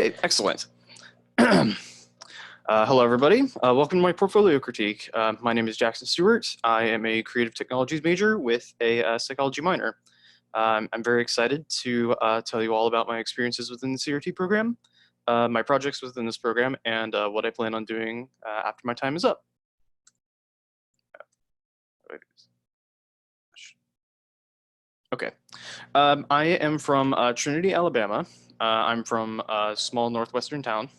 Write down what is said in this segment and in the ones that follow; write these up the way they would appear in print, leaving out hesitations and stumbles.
Okay, excellent. Hello, everybody. Welcome to my portfolio critique. My name is Jackson Stewart. I am a creative technologies major with a psychology minor. I'm very excited to tell you all about my experiences within the CRT program, my projects within this program, and what I plan on doing after my time is up. Okay. I am from Trinity, Alabama. I'm from a small northwestern town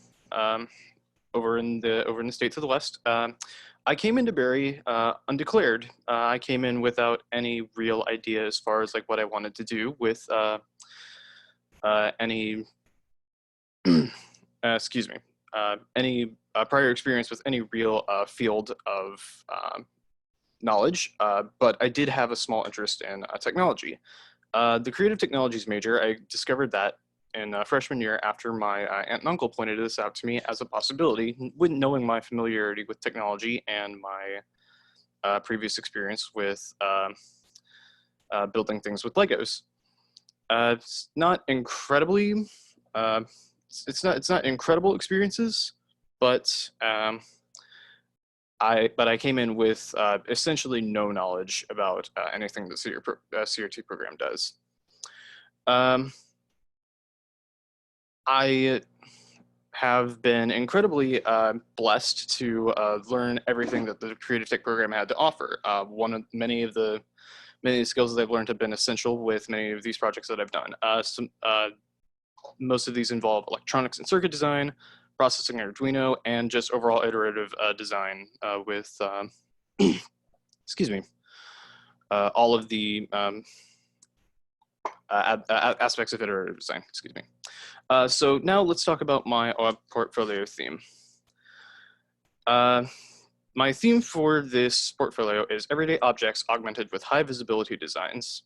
over in the state to the west. I came into Barry undeclared. I came in without any real idea as far as like what I wanted to do with any excuse me, any prior experience with any real field of knowledge, but I did have a small interest in technology. The creative technologies major, I discovered that in freshman year after my aunt and uncle pointed this out to me as a possibility, with knowing my familiarity with technology and my previous experience with building things with Legos. It's not incredibly, it's not incredible experiences, but I came in with essentially no knowledge about anything the CRT program does. I have been incredibly blessed to learn everything that the Creative Tech program had to offer. Many of the skills that I've learned have been essential with many of these projects that I've done. Most of these involve electronics and circuit design, processing Arduino, and just overall iterative design with, excuse me, all of the aspects of iterative design, excuse me. So now let's talk about my portfolio theme. My theme for this portfolio is everyday objects augmented with high visibility designs.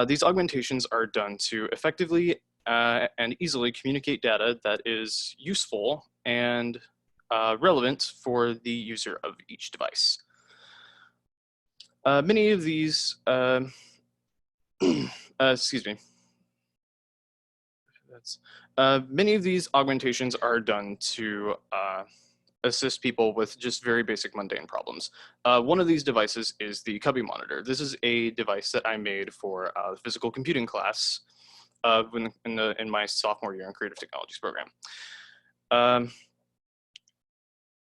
These augmentations are done to effectively and easily communicate data that is useful and relevant for the user of each device. Many of these, excuse me. Many of these augmentations are done to assist people with just very basic mundane problems. One of these devices is the Cubby Monitor. This is a device that I made for the physical computing class in my sophomore year in Creative Technologies program.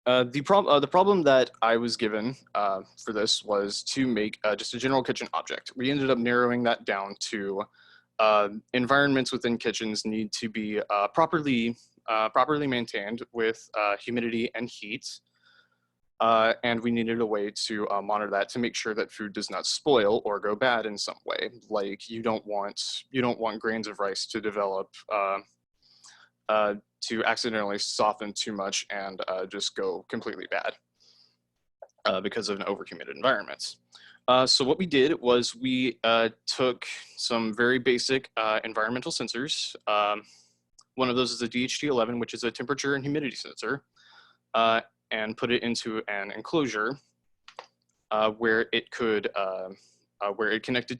The problem that I was given for this was to make just a general kitchen object. We ended up narrowing that down to environments within kitchens need to be properly maintained with humidity and heat. And we needed a way to monitor that to make sure that food does not spoil or go bad in some way. Like you don't want grains of rice to develop to accidentally soften too much and just go completely bad because of an overhumid environment. So what we did was we took some very basic environmental sensors. One of those is a DHT11, which is a temperature and humidity sensor, and put it into an enclosure where it connected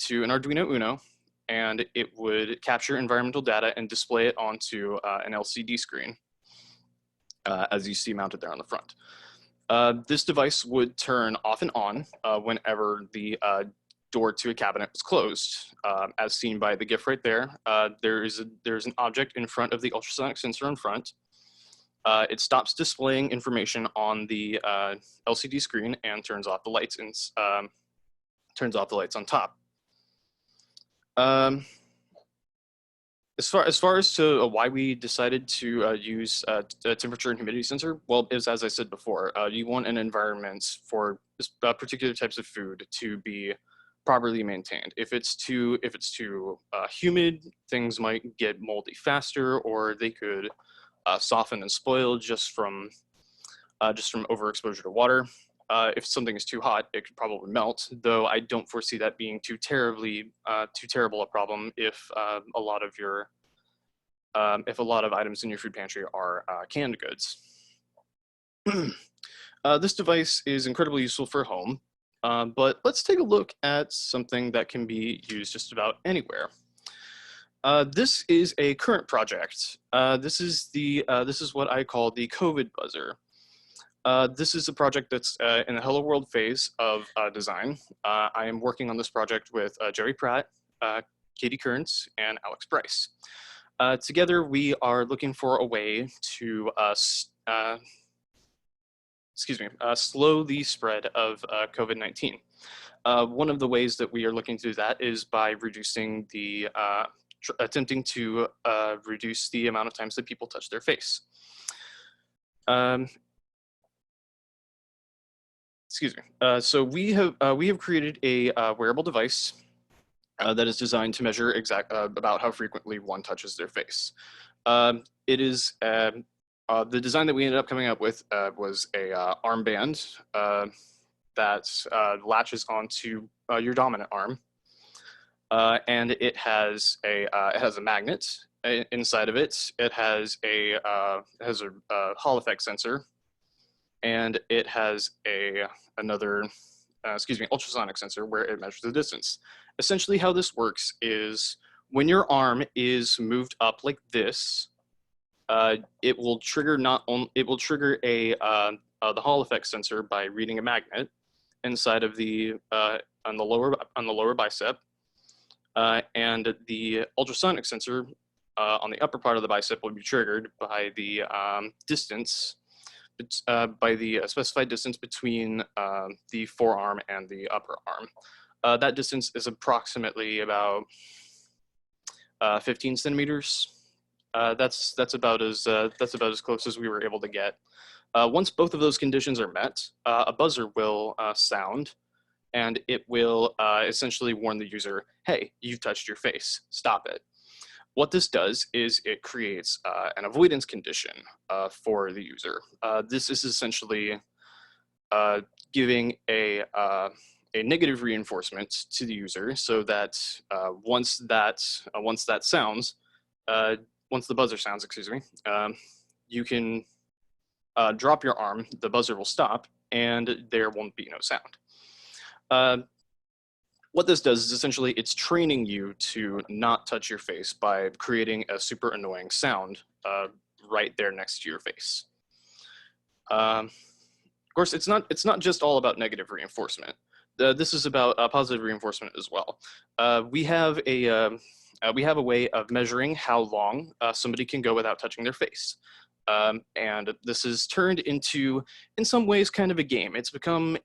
to an Arduino Uno, and it would capture environmental data and display it onto an LCD screen, as you see mounted there on the front. This device would turn off and on whenever the door to a cabinet was closed. As seen by the GIF right there, there's an object in front of the ultrasonic sensor in front. It stops displaying information on the LCD screen and turns off the lights on top. As far as to why we decided to use a temperature and humidity sensor, well, as I said before, you want an environment for particular types of food to be properly maintained. If it's too humid, things might get moldy faster, or they could soften and spoil just from overexposure to water. If something is too hot, it could probably melt, though I don't foresee that being too terrible a problem if a lot of items in your food pantry are canned goods. This device is incredibly useful for home, but let's take a look at something that can be used just about anywhere. This is a current project. This is what I call the COVID Buzzer. This is a project that's in the Hello World phase of design. I am working on this project with Jerry Pratt, Katie Kearns, and Alex Bryce. Together, we are looking for a way to slow the spread of COVID-19. One of the ways that we are looking to do that is by reducing the attempting to reduce the amount of times that people touch their face. So we have created a wearable device that is designed to measure about how frequently one touches their face. It is the design that we ended up coming up with was a armband that latches onto your dominant arm, and it has a magnet inside of it. It has a Hall effect sensor, and it has another ultrasonic sensor where it measures the distance. Essentially, how this works is when your arm is moved up like this, it will trigger the Hall effect sensor by reading a magnet inside of on the lower bicep, and the ultrasonic sensor on the upper part of the bicep will be triggered by the distance. By the specified distance between the forearm and the upper arm. That distance is approximately about 15 centimeters. That's about as close as we were able to get. Once both of those conditions are met, a buzzer will sound, and it will essentially warn the user, "Hey, you've touched your face. Stop it." What this does is it creates an avoidance condition for the user. This is essentially giving a negative reinforcement to the user, so that once the buzzer sounds, you can drop your arm, the buzzer will stop, and there won't be no sound. What this does is essentially it's training you to not touch your face by creating a super annoying sound right there next to your face. Of course, it's not just all about negative reinforcement. This is about positive reinforcement as well. We have a way of measuring how long somebody can go without touching their face. And this is turned into, in some ways, kind of a game. It's become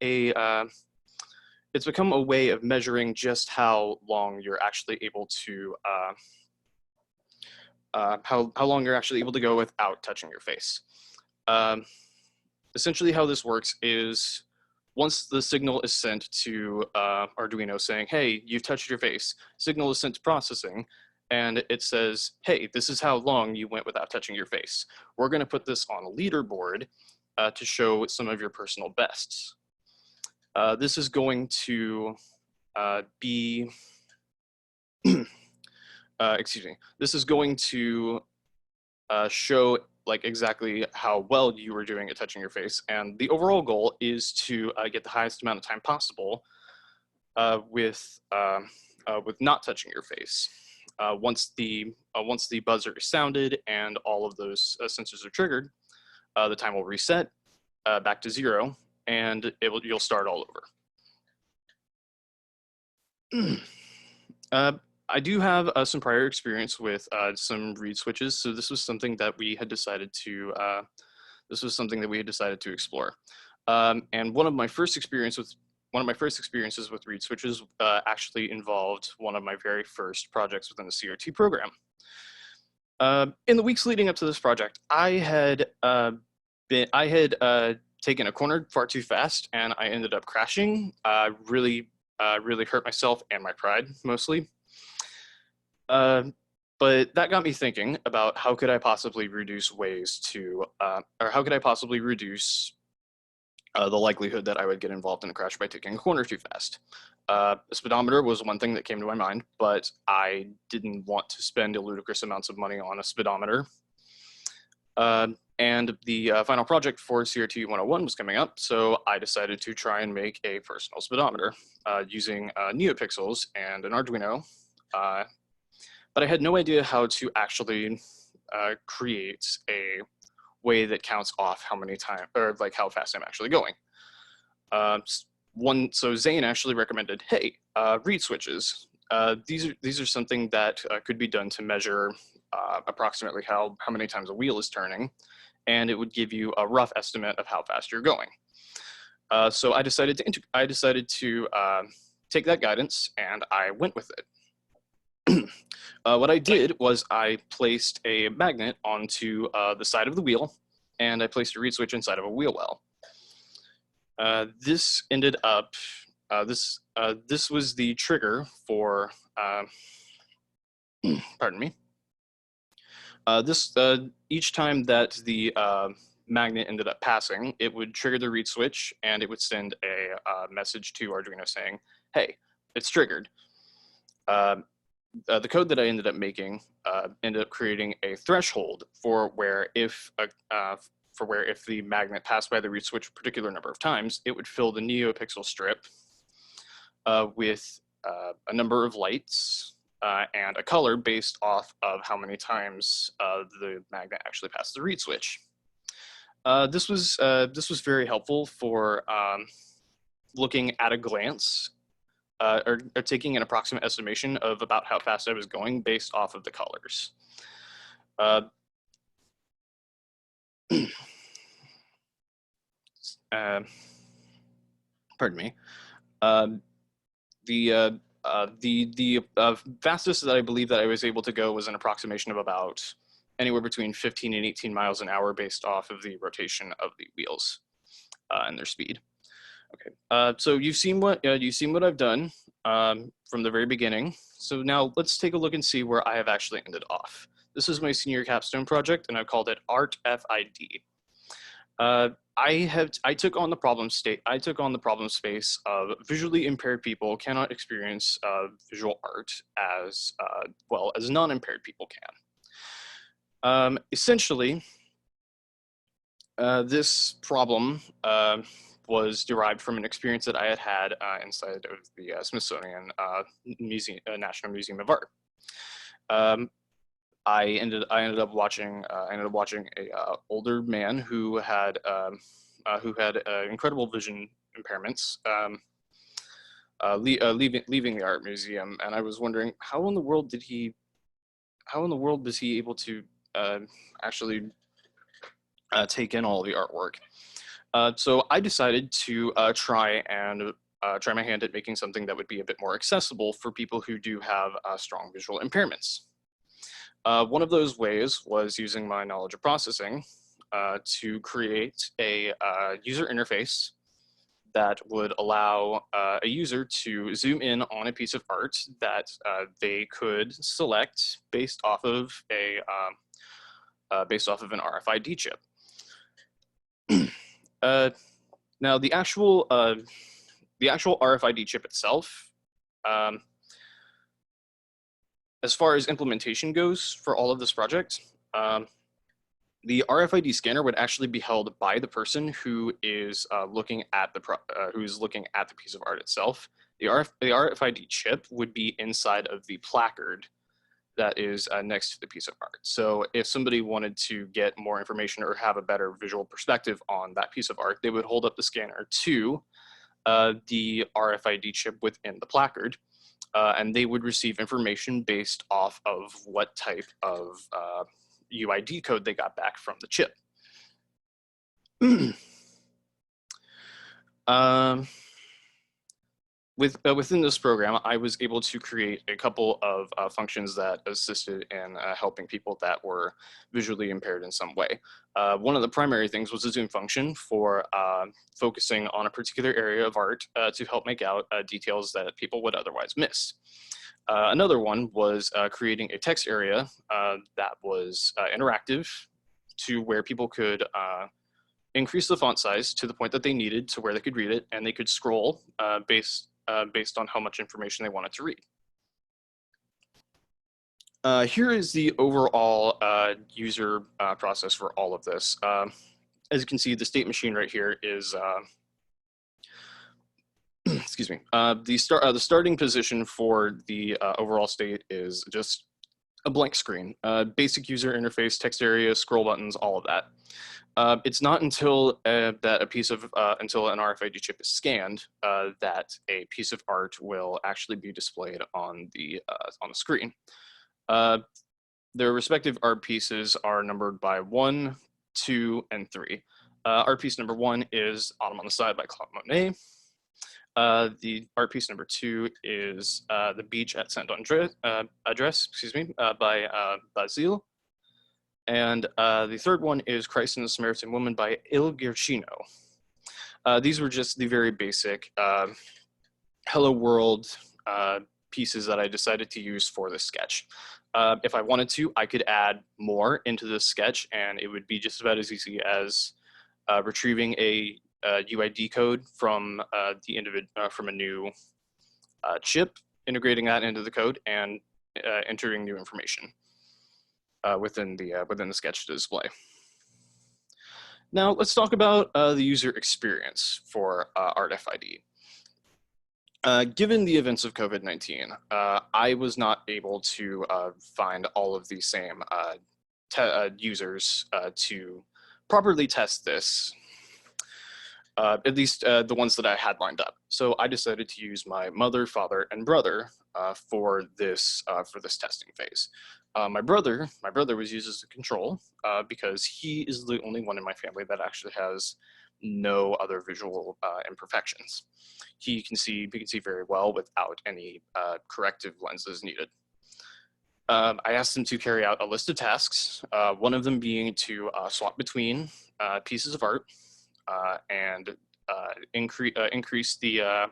a way of measuring just how long you're actually able to how long you're actually able to go without touching your face. Essentially, how this works is once the signal is sent to Arduino saying, "Hey, you've touched your face," signal is sent to processing, and it says, "Hey, this is how long you went without touching your face. We're going to put this on a leaderboard to show some of your personal bests." This is going to be, this is going to show like exactly how well you were doing at touching your face. And the overall goal is to get the highest amount of time possible with not touching your face. Once the buzzer is sounded and all of those sensors are triggered, the time will reset back to 0, and you'll start all over. I do have some prior experience with some reed switches, so this was something that we had decided to explore. And one of my first experiences with reed switches actually involved one of my very first projects within the CRT program. In the weeks leading up to this project, I had taken a corner far too fast, and I ended up crashing. Really hurt myself and my pride, mostly. But that got me thinking about how could I possibly reduce the likelihood that I would get involved in a crash by taking a corner too fast. A speedometer was one thing that came to my mind, but I didn't want to spend ludicrous amounts of money on a speedometer. And the final project for CRT 101 was coming up, so I decided to try and make a personal speedometer using NeoPixels and an Arduino. but I had no idea how to actually create a way that counts off how many times, or like how fast I'm actually going. So Zane actually recommended, hey, reed switches. These are something that could be done to measure approximately how many times a wheel is turning, and it would give you a rough estimate of how fast you're going. So I decided to take that guidance, and I went with it. What I did was I placed a magnet onto the side of the wheel, and I placed a reed switch inside of a wheel well. This ended up, this was the trigger for, pardon me. Each time that the magnet ended up passing, it would trigger the reed switch, and it would send a message to Arduino saying, hey, it's triggered. The code that I ended up making ended up creating a threshold for where if the magnet passed by the reed switch a particular number of times, it would fill the NeoPixel strip with a number of lights and a color based off of how many times the magnet actually passed the reed switch. This was very helpful for looking at a glance or taking an approximate estimation of about how fast I was going based off of the colors. Pardon me. The fastest that I believe that I was able to go was an approximation of about anywhere between 15 and 18 miles an hour based off of the rotation of the wheels and their speed. Okay, so you've seen what I've done from the very beginning. So now let's take a look and see where I have actually ended off. This is my senior capstone project, and I've called it Art FID. I took on the problem space of visually impaired people cannot experience visual art as well as non-impaired people can. Essentially, this problem was derived from an experience that I had had inside of the Smithsonian National Museum of Art. I ended up watching a older man who had incredible vision impairments leaving the art museum, and I was wondering how in the world was he able to actually take in all the artwork. So I decided to try my hand at making something that would be a bit more accessible for people who do have strong visual impairments. One of those ways was using my knowledge of processing to create a user interface that would allow a user to zoom in on a piece of art that they could select based off of an RFID chip. Now, the actual RFID chip itself, as far as implementation goes for all of this project, the RFID scanner would actually be held by the person who is looking at the piece of art itself. The RFID chip would be inside of the placard that is next to the piece of art. So if somebody wanted to get more information or have a better visual perspective on that piece of art, they would hold up the scanner to the RFID chip within the placard, and they would receive information based off of what type of UID code they got back from the chip. Within this program, I was able to create a couple of functions that assisted in helping people that were visually impaired in some way. One of the primary things was a zoom function for focusing on a particular area of art to help make out details that people would otherwise miss. Another one was creating a text area that was interactive to where people could increase the font size to the point that they needed to where they could read it, and they could scroll based on how much information they wanted to read. Here is the overall user process for all of this. As you can see, the state machine right here is, excuse me, the starting position for the overall state is just A blank screen, basic user interface, text area, scroll buttons, all of that. It's not until until an RFID chip is scanned that a piece of art will actually be displayed on the screen. Their respective art pieces are numbered by 1, 2, and 3. Art piece number 1 is Autumn on the Side by Claude Monet. The art piece number 2 is The Beach at Saint André, by Basile. And the third one is Christ and the Samaritan Woman by Il Guercino. These were just the very basic Hello World pieces that I decided to use for this sketch. If I wanted to, I could add more into this sketch, and it would be just about as easy as retrieving a UID code from from a new chip, integrating that into the code, and entering new information within the sketch to display. Now let's talk about the user experience for ArtFID. Given the events of COVID-19, I was not able to find all of the same users to properly test this, at least the ones that I had lined up. So I decided to use my mother, father, and brother for this testing phase. My brother was used as a control because he is the only one in my family that actually has no other visual imperfections. He can see very well without any corrective lenses needed. I asked him to carry out a list of tasks, one of them being to swap between pieces of art and increase the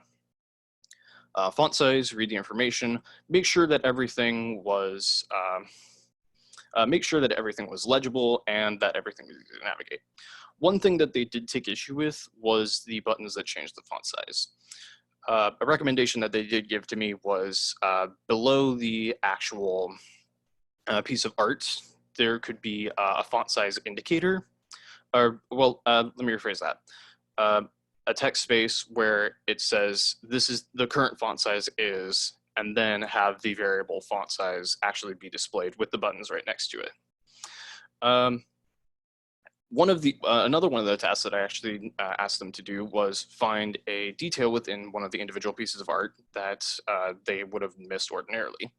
font size, read the information, make sure that everything was legible and that everything was easy to navigate. One thing that they did take issue with was the buttons that changed the font size. A recommendation that they did give to me was below the actual piece of art, there could be a font size indicator, or well, let me rephrase that. A text space where it says this is the current font size is, and then have the variable font size actually be displayed with the buttons right next to it. Another one of the tasks that I actually asked them to do was find a detail within one of the individual pieces of art that they would have missed ordinarily.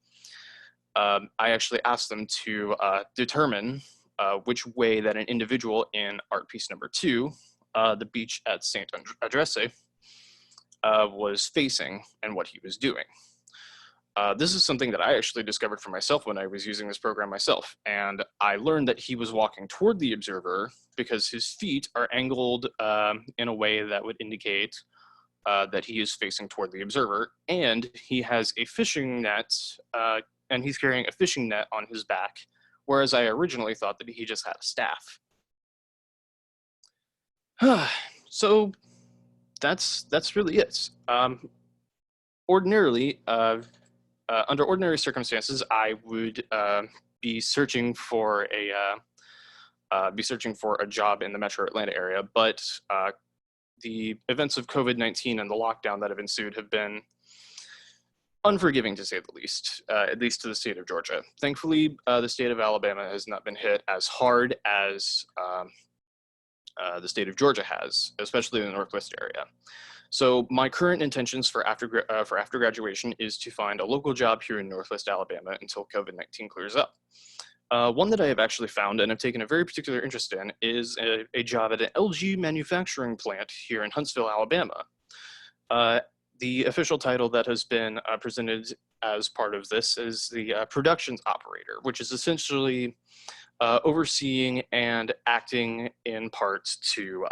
I actually asked them to determine which way that an individual in art piece number 2, the beach at Saint Adresse, was facing and what he was doing. This is something that I actually discovered for myself when I was using this program myself, and I learned that he was walking toward the observer because his feet are angled in a way that would indicate that he is facing toward the observer, and he has a fishing net, and he's carrying a fishing net on his back, whereas I originally thought that he just had a staff. So that's really it. Ordinarily, under ordinary circumstances, I would be searching for a job in the Metro Atlanta area, but the events of COVID-19 and the lockdown that have ensued have been unforgiving, to say the least, at least to the state of Georgia. Thankfully, the state of Alabama has not been hit as hard as the state of Georgia has, especially in the Northwest area. So my current intentions for after graduation is to find a local job here in Northwest Alabama until COVID-19 clears up. One that I have actually found and have taken a very particular interest in is a job at an LG manufacturing plant here in Huntsville, Alabama. The official title that has been presented as part of this is the productions operator, which is essentially overseeing and acting in parts to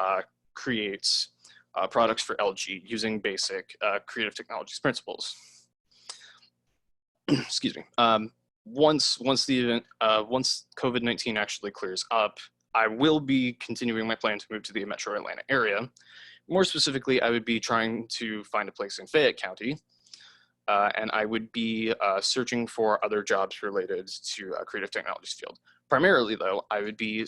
create products for LG using basic creative technologies principles. Excuse me. Once COVID-19 actually clears up, I will be continuing my plan to move to the Metro Atlanta area. More specifically, I would be trying to find a place in Fayette County, and I would be searching for other jobs related to creative technologies field. Primarily, though, I would be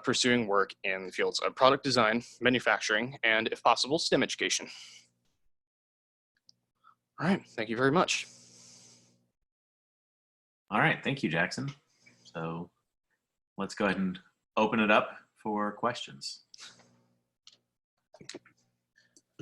pursuing work in the fields of product design, manufacturing, and, if possible, STEM education. All right, thank you very much. All right, thank you, Jackson. So let's go ahead and open it up for questions.